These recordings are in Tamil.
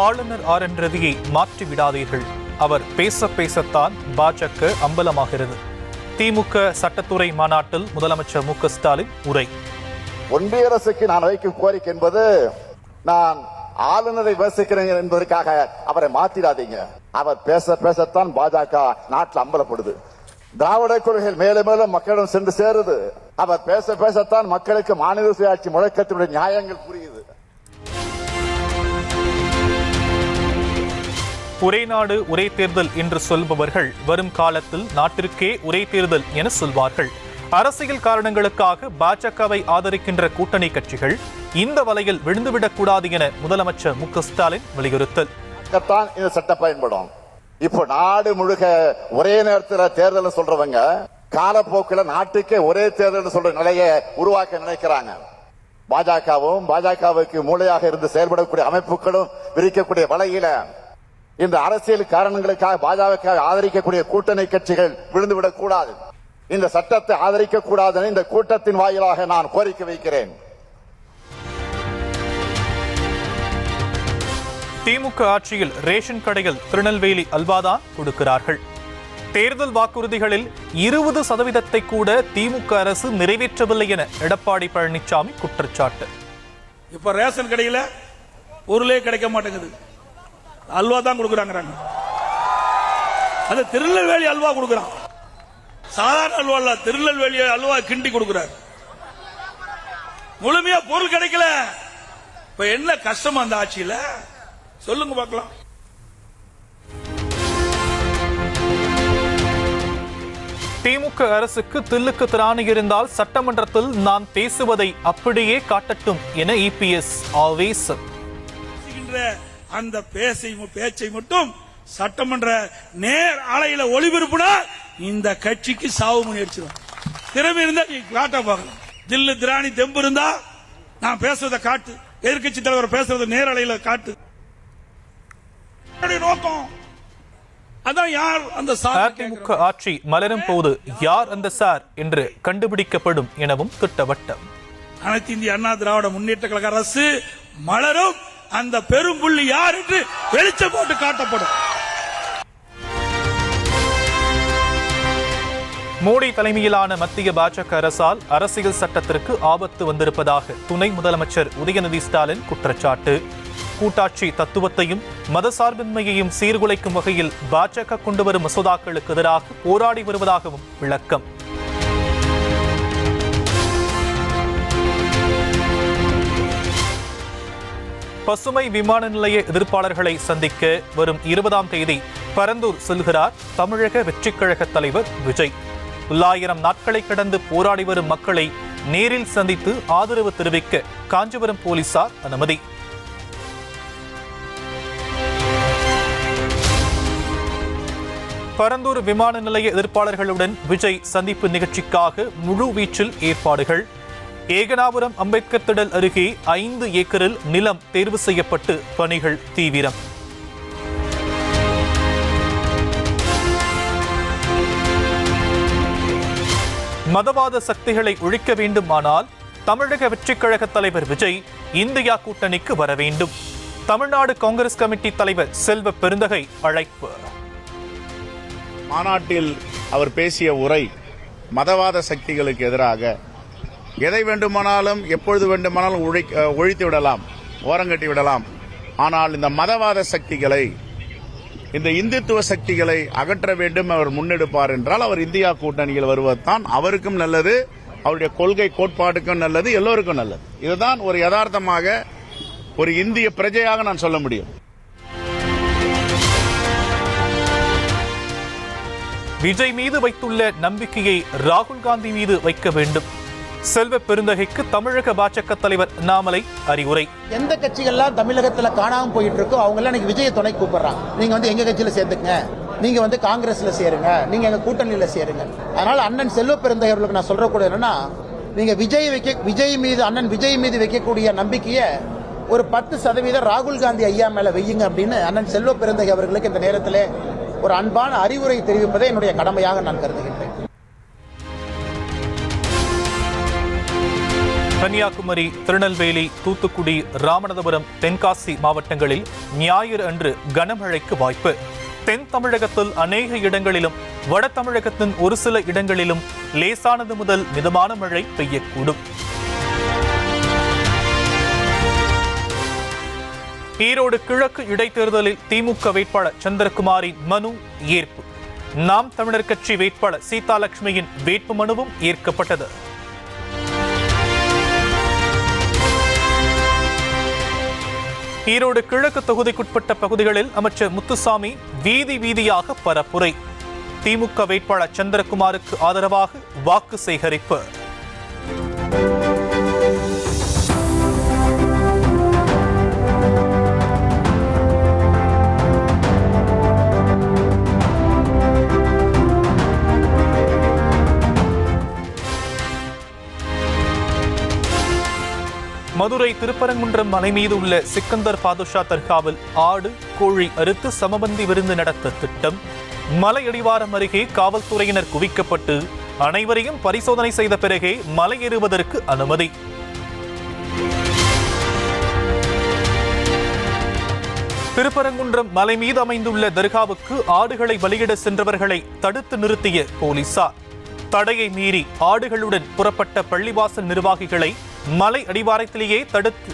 ஆளுநர் ஆர் என் ரவியை மாற்றி விடாதீர்கள். அவர் பேசத்தான் பாஜக அம்பலமாகிறது. திமுக சட்டத்துறை மாநாட்டில் முதலமைச்சர் மு.க.ஸ்டாலின் உரை. ஒன்றிய அரசுக்கு நான் வைக்கும் கோரிக்கை என்பது, நான் ஆளுநரை விமர்சிக்கிறேன் என்பதற்காக அவரை மாத்திடாதீங்க. அவர் பேசத்தான் பாஜக நாட்டில் அம்பலப்படுது. திராவிட கொள்கைகள் மேலும் மேலும் மக்களிடம் சென்று சேருது. அவர் பேசத்தான் மக்களுக்கு மாநில சுயாட்சி முழக்கத்தினுடைய நியாயங்கள் புரியுது. ஒரே நாடு ஒரே தேர்தல் என்று சொல்பவர்கள் வரும் காலத்தில் நாட்டிற்கே ஒரே தேர்தல் என சொல்வார்கள். அரசியல் காரணங்களுக்காக பாஜகவை ஆதரிக்கின்ற கூட்டணி கட்சிகள் இந்த வலையில் விழுந்துவிடக் கூடாது என முதலமைச்சர் மு.க.ஸ்டாலின் வலியுறுத்தல். இந்த சட்டம் பயன்படும். இப்போ நாடு முழுக்க ஒரே நேரத்தில் தேர்தல் சொல்றவங்க காலப்போக்கில் நாட்டுக்கே ஒரே தேர்தல் சொல்ற நிலையை உருவாக்க நினைக்கிறாங்க. பாஜகவுக்கு மூளையாக இருந்து செயல்படக்கூடிய அமைப்புகளும் விரிக்கக்கூடிய வலையில இந்த அரசியல் காரணங்களுக்காக பாஜக ஆதரிக்கக்கூடிய கூட்டணி கட்சிகள் விழுந்துவிடக் கூடாது. இந்த சட்டத்தை ஆதரிக்க கூடாது. இந்த கூட்டத்தின் வாயிலாக நான் கோரிக்கை வைக்கிறேன். திமுக ஆட்சியில் ரேஷன் கடையில் திருநெல்வேலி அல்வாதான் கொடுக்கிறார்கள். தேர்தல் வாக்குறுதிகளில் 20% கூட திமுக அரசு நிறைவேற்றவில்லை என எடப்பாடி பழனிசாமி குற்றச்சாட்டு. இப்ப ரேஷன் கடையில் பொருளே கிடைக்க மாட்டேங்குது, அல்வா தான் கொடுக்குறாங்க. அது திருநெல்வேலி அல்வா கொடுக்குறான். சாதாரண அல்வா இல்ல, திருநெல்வேலி அல்வா கிண்டி கொடுக்கிறார். முழுமையா பொருள் கிடைக்கல. இப்ப என்ன கஷ்டம் அந்த ஆட்சியில சொல்லுங்க பார்க்கலாம். திமுக அரசுக்கு தில்லுக்கு திராணி இருந்தால் சட்டமன்றத்தில் நான் பேசுவதை அப்படியே காட்டட்டும் என இபிஎஸ் ஆவேசம். அந்த பேச்சை மட்டும் சட்டமன்ற நேர் அலையில ஒளிபரப்புனா இந்த கட்சிக்கு சாவு மணி அடிச்சிடும். திறமை இருந்தா நீ காட்ட பார்க்கலாம். தில்லு திராணி தெம்பு இருந்தா நான் பேசுறதை காட்டு, எதிர்கட்சி தலைவர் பேசுறதை நேர் அலையில காட்டு. நோக்கம் அதான். யார் அந்த அதிமுக ஆட்சி மலரும் போது யார் அந்த சார் என்று கண்டுபிடிக்கப்படும் எனவும் திட்டவட்டம். அனைத்து இந்திய அண்ணா திராவிட முன்னேற்ற கழக அரசு மலரும், அந்த பெரும் புள்ளி யார் என்று வெளிச்சம் போட்டு காட்டப்படும். மோடி தலைமையிலான மத்திய பாஜக அரசால் அரசியல் சட்டத்திற்கு ஆபத்து வந்திருப்பதாக துணை முதலமைச்சர் உதயநிதி ஸ்டாலின் குற்றச்சாட்டு. கூட்டாட்சி தத்துவத்தையும் மதசார்பின்மையையும் சீர்குலைக்கும் வகையில் பாஜக கொண்டு வரும் மசோதாக்களுக்கு எதிராக போராடி வருவதாகவும் விளக்கம். பசுமை விமான நிலைய எதிர்ப்பாளர்களை சந்திக்க வரும் 20ஆம் தேதி பரந்தூர் செல்கிறார் தமிழக வெற்றிக் கழக தலைவர் விஜய். 900 நாட்களை கடந்து போராடி வரும் மக்களை நேரில் சந்தித்து ஆதரவு தெரிவிக்க காஞ்சிபுரம் போலீசார் அனுமதி. பரந்தூர் விமான நிலைய எதிர்ப்பாளர்களுடன் விஜய் சந்திப்பு நிகழ்ச்சிக்காக முழு வீச்சில் ஏற்பாடுகள். ஏகனாபுரம் அம்பேத்கர் திடல் அருகே 5 ஏக்கரில் நிலம் தேர்வு செய்யப்பட்டு பணிகள் தீவிரம். மதவாத சக்திகளை ஒழிக்க வேண்டுமானால் தமிழக வெற்றிக் கழக தலைவர் விஜய் இந்தியா கூட்டணிக்கு வர வேண்டும். தமிழ்நாடு காங்கிரஸ் கமிட்டி தலைவர் செல்வ பெருந்தகை அழைப்பு. மாநாட்டில் அவர் பேசிய உரை மதவாத சக்திகளுக்கு எதிராக எதை வேண்டுமானாலும் எப்பொழுது வேண்டுமானாலும் ஒழித்து விடலாம், ஓரங்கட்டி விடலாம். ஆனால் இந்த மதவாத சக்திகளை, இந்த இந்துத்துவ சக்திகளை அகற்ற வேண்டும் அவர் முன்னெடுப்பார் என்றால் அவர் இந்தியா கூட்டணியில் வருவதுதான் அவருக்கும் நல்லது, அவருடைய கொள்கை கோட்பாட்டுக்கும் நல்லது, எல்லோருக்கும் நல்லது. இதுதான் ஒரு யதார்த்தமாக ஒரு இந்திய பிரஜையாக நான் சொல்ல முடியும். விஜய் மீது வைத்துள்ள நம்பிக்கையை ராகுல் காந்தி மீது வைக்க வேண்டும். செல்வ பெருந்தகைக்கு தமிழக பாஜக தலைவர் அண்ணாமலை அறிவுரை. எந்த கட்சிகள்லாம் தமிழகத்தில் காணாம போயிட்டு இருக்கோ அவங்க எல்லாம் விஜயை துணை கூப்பிடுறாங்க. நீங்க எங்க கட்சியில சேர்ந்துங்க, நீங்க காங்கிரஸ்ல சேருங்க, நீங்க எங்க கூட்டணியில சேருங்க. அதனால அண்ணன் செல்வ பெருந்தகை அவர்களுக்கு நான் சொல்ற கூட என்னன்னா, நீங்க அண்ணன் விஜய் மீது வைக்கக்கூடிய நம்பிக்கையை ஒரு 10% ராகுல் காந்தி ஐயா மேல வையுங்க அப்படின்னு அண்ணன் செல்வ பெருந்தகை அவர்களுக்கு இந்த நேரத்தில் ஒரு அன்பான அறிவுரை தெரிவிப்பதை என்னுடைய கடமையாக நான் கருதுகின்றேன். கன்னியாகுமரி, திருநெல்வேலி, தூத்துக்குடி, ராமநாதபுரம், தென்காசி மாவட்டங்களில் ஞாயிறு அன்று கனமழைக்கு வாய்ப்பு. தென் தமிழகத்தில் அநேக இடங்களிலும், வட தமிழகத்தின் ஒரு சில இடங்களிலும் லேசானது முதல் மிதமான மழை பெய்யக்கூடும். ஈரோடு கிழக்கு இடைத்தேர்தலில் திமுக வேட்பாளர் சந்திரகுமாரின் மனு ஏற்பு. நாம் தமிழர் கட்சி வேட்பாளர் சீதாலட்சுமியின் வேட்பு மனுவும் ஏற்கப்பட்டது. ஈரோடு கிழக்கு தொகுதிக்குட்பட்ட பகுதிகளில் அமைச்சர் முத்துசாமி வீதி வீதியாக பரப்புரை. திமுக வேட்பாளர் சந்திரகுமாருக்கு ஆதரவாக வாக்கு சேகரிப்பு. மதுரை திருப்பரங்குன்றம் மலை மீது உள்ள சிக்கந்தர் பாதுஷா தர்காவில் ஆடு, கோழி அறுத்து சமபந்தி விருந்து நடத்த திட்டம். மலை அடிவாரம் அருகே காவல்துறையினர் குவிக்கப்பட்டு அனைவரையும் பரிசோதனை செய்த பிறகே மலை ஏறுவதற்கு அனுமதி. திருப்பரங்குன்றம் மலை மீது அமைந்துள்ள தர்காவுக்கு ஆடுகளை பலியிட சென்றவர்களை தடுத்து நிறுத்திய போலீசார். தடையை மீறி ஆடுகளுடன் புறப்பட்ட பள்ளிவாசல் நிர்வாகிகளை மலை அடிவாரத்திலேயே தடுத்து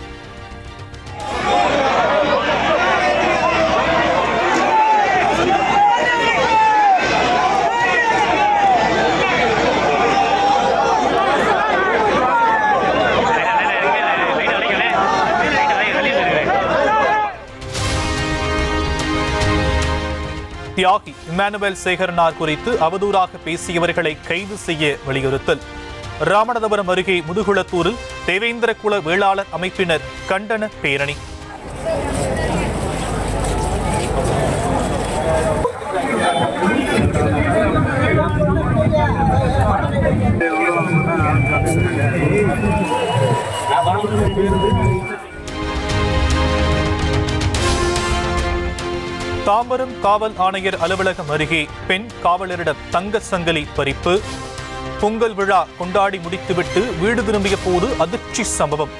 தியாகி இமானுவேல் சேகரனார் குறித்து அவதூறாக பேசியவர்களை கைது செய்ய வலியுறுத்தல். ராமநாதபுரம் அருகே முதுகுளத்தூரில் தேவேந்திர குல வேளாளர் அமைப்பினர் கண்டன பேரணி. தாம்பரம் காவல் ஆணையர் அலுவலகம் அருகே பெண் காவலரிடம் தங்க சங்கிலி பறிப்பு. பொங்கல் விழா கொண்டாடி முடித்துவிட்டு வீடு திரும்பிய போது அதிர்ச்சி சம்பவம்.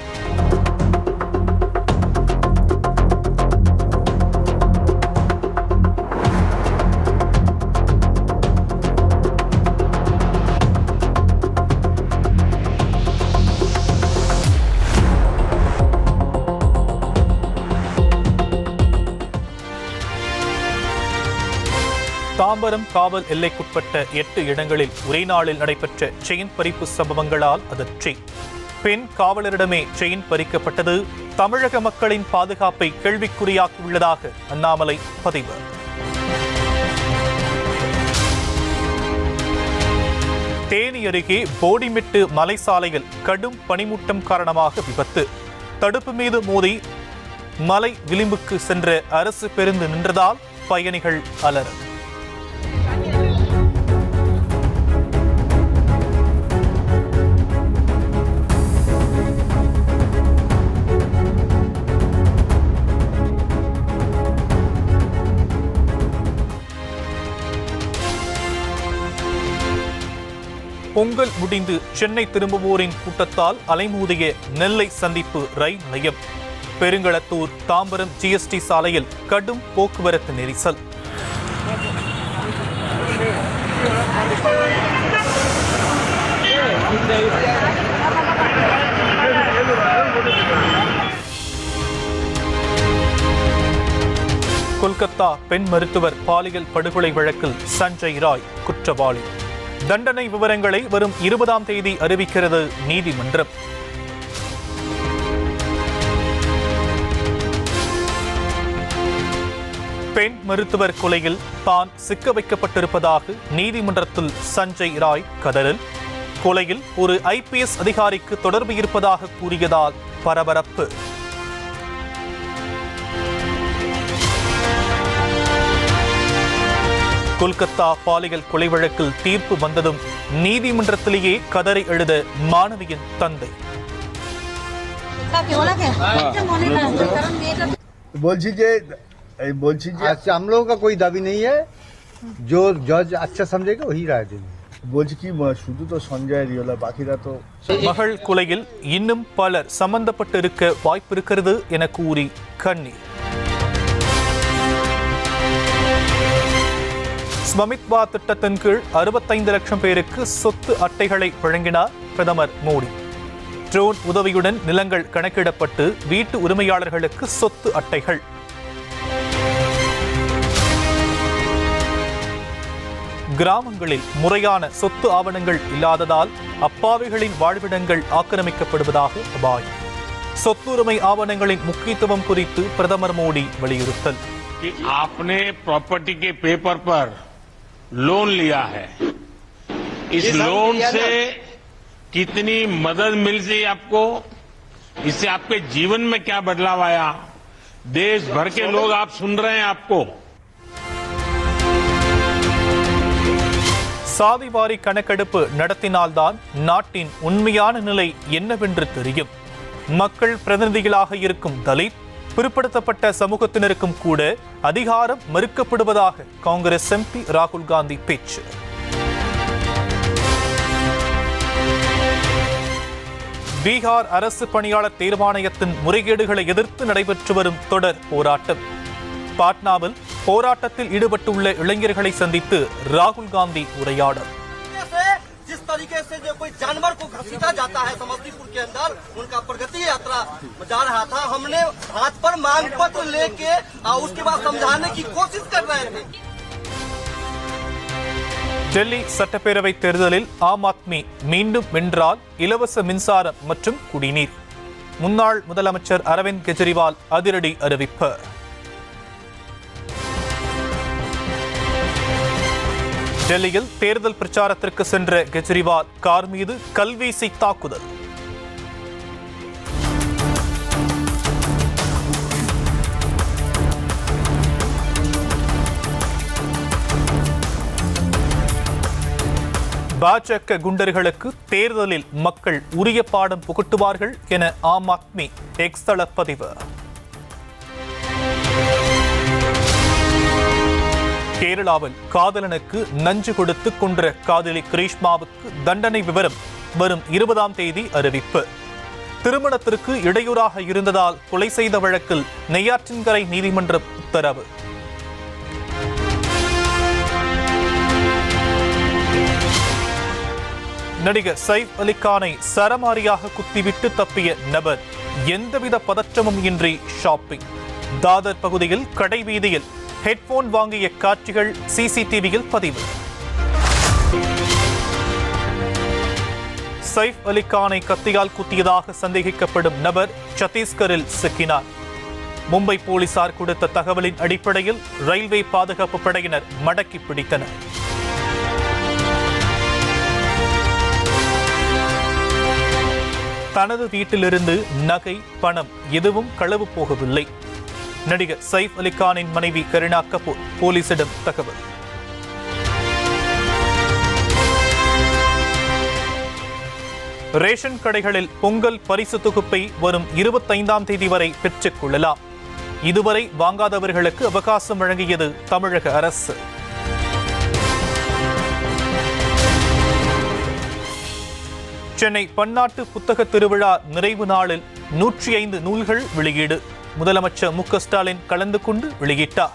தாம்பரம் காவல் எல்லைக்குட்பட்ட 8 இடங்களில் ஒரே நாளில் நடைபெற்ற செயின் பறிப்பு சம்பவங்களால் அதிர்ச்சி. பெண் காவலரிடமே செயின் பறிக்கப்பட்டது தமிழக மக்களின் பாதுகாப்பை கேள்விக்குறியாக்கியுள்ளதாக அண்ணாமலை பதிவு. தேனி அருகே போடிமெட்டு மலை சாலையில் கடும் பனிமூட்டம் காரணமாக விபத்து. தடுப்பு மீது மோதி மலை விளிம்புக்கு சென்ற அரசு பேருந்து நின்றதால் பயணிகள் அலறல். பொங்கல் முடிந்து சென்னை திரும்புவோரின் கூட்டத்தால் அலைமோதிய நெல்லை சந்திப்பு ரயில் நிலையம். பெருங்களத்தூர் தாம்பரம் ஜிஎஸ்டி சாலையில் கடும் போக்குவரத்து நெரிசல். கொல்கத்தா பெண் மருத்துவர் பாலியல் படுகொலை வழக்கில் சஞ்சய் ராய் குற்றவாளி. தண்டனை விவரங்களை வரும் 20ஆம் தேதி அறிவிக்கிறது நீதிமன்றம். பெண் மருத்துவர் கொலையில் தான் சிக்க வைக்கப்பட்டிருப்பதாக நீதிமன்றத்தில் சஞ்சய் ராய் கதறல். கொலையில் ஒரு ஐபிஎஸ் அதிகாரிக்கு தொடர்பு இருப்பதாக கூறியதால் பரபரப்பு. கொல்கத்தா பாலியல் கொலை வழக்கில் தீர்ப்பு வந்ததும் நீதிமன்றத்திலேயே கதறி எழுத மாணவியின் தந்தை. हम लोगों का कोई दावी नहीं है, जो जज अच्छा समझेगा वही राय देंगे। বলছি কি শুধু তো সঞ্জয় রিওলা বাকিরা তো மகள் கொலையில் இன்னும் பலர் சம்பந்தப்பட்டிருக்க வாய்ப்பிருக்கிறது என கூறி கண்ணீர். ஸ்வமித்வா திட்டத்தின் கீழ் 65 லட்சம் பேருக்கு சொத்து அட்டைகளை வழங்கினார் பிரதமர் மோடி. ட்ரோன் உதவியுடன் நிலங்கள் கணக்கிடப்பட்டு வீட்டு உரிமையாளர்களுக்கு சொத்து அட்டைகள். கிராமங்களில் முறையான சொத்து ஆவணங்கள் இல்லாததால் அப்பாவிகளின் வாழ்விடங்கள் ஆக்கிரமிக்கப்படுவதாக அபாயம். சொத்துரிமை ஆவணங்களின் முக்கியத்துவம் குறித்து பிரதமர் மோடி வலியுறுத்தல். आपने प्रॉपर्टी के पेपर पर लोन लिया है, इस लोन से कितनी मदद मिल रही आपको, इससे आपके जीवन में क्या बदलाव आया, देश भर के लोग आप सुन रहे हैं आपको. சாதிவாரி கணக்கெடுப்பு நடத்தினால்தான் நாட்டின் உண்மையான நிலை என்னவென்று தெரியும். மக்கள் பிரதிநிதிகளாக இருக்கும் தலித் பிற்படுத்தப்பட்ட சமூகத்தினருக்கும் கூட அதிகாரம் மறுக்கப்படுவதாக காங்கிரஸ் எம்பி ராகுல் காந்தி பேச்சு. பீகார் அரசு பணியாளர் தேர்வாணையத்தின் முறைகேடுகளை எதிர்த்து நடைபெற்று வரும் தொடர் போராட்டம். பாட்னாவில் போராட்டத்தில் ஈடுபட்டுள்ள இளைஞர்களை சந்தித்து ராகுல் காந்தி உரையாடல். जिस तरीके से जो कोई जानवर को घसीटा जाता है समस्तीपुर के अंदर, उनका प्रगति यात्रा जा रहा था, हमने हाथ पर मांग पत्र लेके उसके बाद समझाने की कोशिश कर रहे थे. டெல்லி சட்டப்பேரவை தேர்தலில் ஆம் ஆத்மி மீண்டும் வென்றால் இலவச மின்சாரம் மற்றும் குடிநீர். முன்னாள் முதலமைச்சர் அரவிந்த் கெஜ்ரிவால் அதிரடி அறிவிப்பு. டெல்லியில் தேர்தல் பிரச்சாரத்திற்கு சென்ற கெஜ்ரிவால் கார் மீது கல்வீசி தாக்குதல். பாஜக குண்டர்களுக்கு தேர்தலில் மக்கள் உரிய பாடம் புகட்டுவார்கள் என ஆம் ஆத்மி எக்ஸ் தள பதிவு. கேரளாவில் காதலனுக்கு நஞ்சு கொடுத்து கொன்ற காதலி கிரீஷ்மாவுக்கு தண்டனை விவரம் வரும் 20ஆம் தேதி அறிவிப்பு. திருமணத்திற்கு இடையூறாக இருந்ததால் கொலை செய்த வழக்கில் நெய்யாற்றின்கரை நீதிமன்றம் உத்தரவு. நடிகர் சைஃப் அலி கானை சரமாரியாக குத்திவிட்டு தப்பிய நபர் எந்தவித பதற்றமும் இன்றி ஷாப்பிங். தாதர் பகுதியில் கடை வீதியில் ஹெட்போன் வாங்கிய காட்சிகள் சிசிடிவியில் பதிவு. சைஃப் அலி கானை கத்தியால் குத்தியதாக சந்தேகிக்கப்படும் நபர் சத்தீஸ்கரில் சிக்கினார். மும்பை போலீசார் கொடுத்த தகவலின் அடிப்படையில் ரயில்வே பாதுகாப்பு படையினர் மடக்கி பிடித்தனர். தனது வீட்டிலிருந்து நகை, பணம் எதுவும் களவு போகவில்லை. நடிகர் சைஃப் அலி கானின் மனைவி கரீனா கபூர் போலீசிடம் தகவல். ரேஷன் கடைகளில் பொங்கல் பரிசு தொகுப்பை வரும் 25ஆம் தேதி வரை பெற்றுக் கொள்ளலாம். இதுவரை வாங்காதவர்களுக்கு அவகாசம் வழங்கியது தமிழக அரசு. சென்னை பன்னாட்டு புத்தக திருவிழா நிறைவு நாளில் 105 நூல்கள் வெளியீடு. முதலமைச்சர் மு.க. ஸ்டாலின் கலந்து கொண்டு வெளியிட்டார்.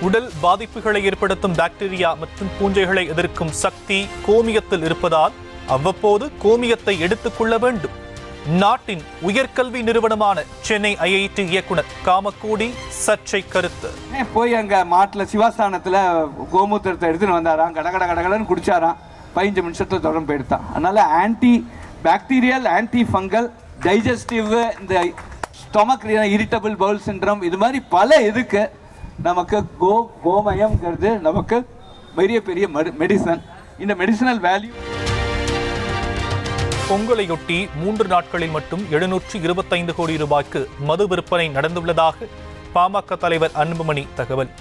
உடல் பாதிப்புகளை ஏற்படுத்தும் பாக்டீரியா மற்றும் பூஞ்சைகளை எதிர்க்கும் சக்தி கோமியத்தில் இருப்பதால் அவ்வப்போது கோமியத்தை எடுத்துக் கொள்ள வேண்டும். நாட்டின் உயர்கல்வி நிறுவனமான சென்னை ஐஐடி இயக்குனர் காமக்கோடி சர்ச்சை கருத்து. போய் அங்க மாட்டுல சிவாஸ்தானத்துல கோமூத்திரத்தை எடுத்துன்னு வந்தாராம், கடகடன்னு குடிச்சாராம், 15 நிமிஷத்துல தொடர்ந்து எடுத்தான். அதனால anti bacterial, anti fungal, digestive, இந்த ஸ்டொமக் இரிட்டபிள் பவுல் சிண்ட்ரம், இது மாதிரி பல இதுக்கு நமக்கு கோமயம்ங்கிறது நமக்கு பெரிய மெடிசன். இந்த மெடிசனல் வேல்யூ. பொங்கலையொட்டி 3 நாட்களில் மட்டும் 725 கோடி ரூபாய்க்கு மது விற்பனை நடந்துள்ளதாக பாமக தலைவர் அன்புமணி தகவல்.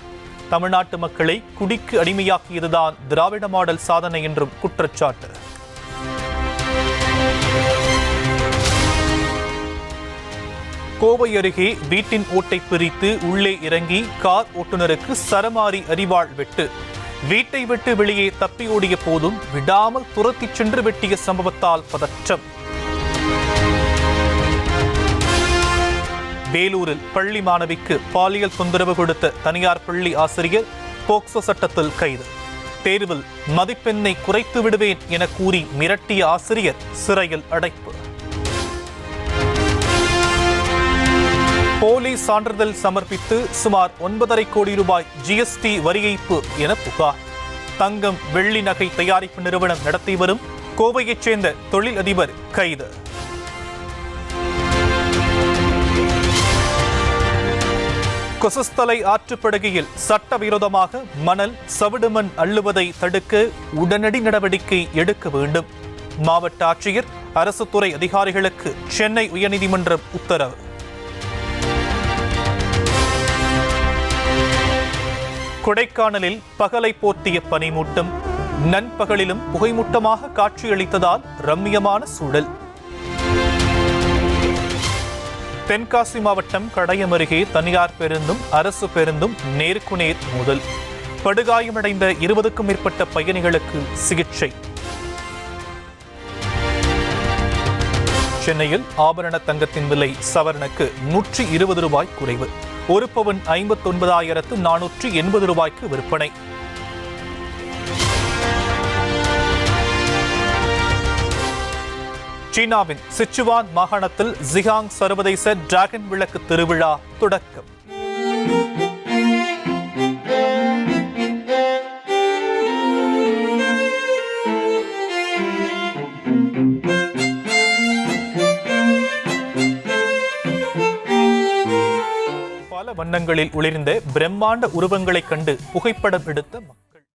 தமிழ்நாட்டு மக்களை குடிக்கு அடிமையாக்கியதுதான் திராவிட மாடல் சாதனை என்றும் குற்றச்சாட்டு. கோவை அருகே வீட்டின் ஓட்டை பிரித்து உள்ளே இறங்கி கார் ஓட்டுநருக்கு சரமாரி அரிவாள் வெட்டு. வீட்டை விட்டு வெளியே தப்பி ஓடிய போதும் விடாமல் துரத்திச் சென்று வெட்டிய சம்பவத்தால் பதற்றம். வேலூரில் பள்ளி மாணவிக்கு பாலியல் தொந்தரவு கொடுத்த தனியார் பள்ளி ஆசிரியர் போக்சோ சட்டத்தில் கைது. தேர்வில் மதிப்பெண்ணை குறைத்து விடுவேன் என கூறி மிரட்டிய ஆசிரியர் சிறையில் அடைப்பு. போலி சான்றிதழ் சமர்ப்பித்து சுமார் 9.5 கோடி ரூபாய் ஜிஎஸ்டி வரி ஏய்ப்பு என புகார். தங்கம் வெள்ளி நகை தயாரிப்பு நிறுவனம் நடத்தி வரும் கோவையைச் சேர்ந்த தொழில் அதிபர் கைது. கொசஸ்தலை ஆற்றுப்படுகையில் சட்டவிரோதமாக மணல் சவிடுமண் அள்ளுவதை தடுக்க உடனடி நடவடிக்கை எடுக்க வேண்டும். மாவட்ட ஆட்சியர் அரசு துறை அதிகாரிகளுக்கு சென்னை உயர்நீதிமன்றம் உத்தரவு. கொடைக்கானலில் பகலை போர்த்திய பனிமூட்டம் நண்பகலிலும் புகைமூட்டமாக காட்சியளித்ததால் ரம்மியமான சூழல். தென்காசி மாவட்டம் கடையம் அருகே தனியார் பேருந்தும் அரசு பேருந்தும் நேருக்கு நேர் மோதல். படுகாயமடைந்த 20க்கும் மேற்பட்ட பயணிகளுக்கு சிகிச்சை. சென்னையில் ஆபரண தங்கத்தின் விலை சவரனுக்கு 120 ரூபாய் குறைவு. ஒரு பவுன் 59,480 ரூபாய்க்கு விற்பனை. சீனாவின் சிச்சுவான் மாகாணத்தில் ஜிகாங் சர்வதேச டிராகன் விளக்கு திருவிழா தொடக்கம். பல வண்ணங்களில் ஒளிர்ந்த பிரம்மாண்ட உருவங்களைக் கண்டு புகைப்படம் எடுத்த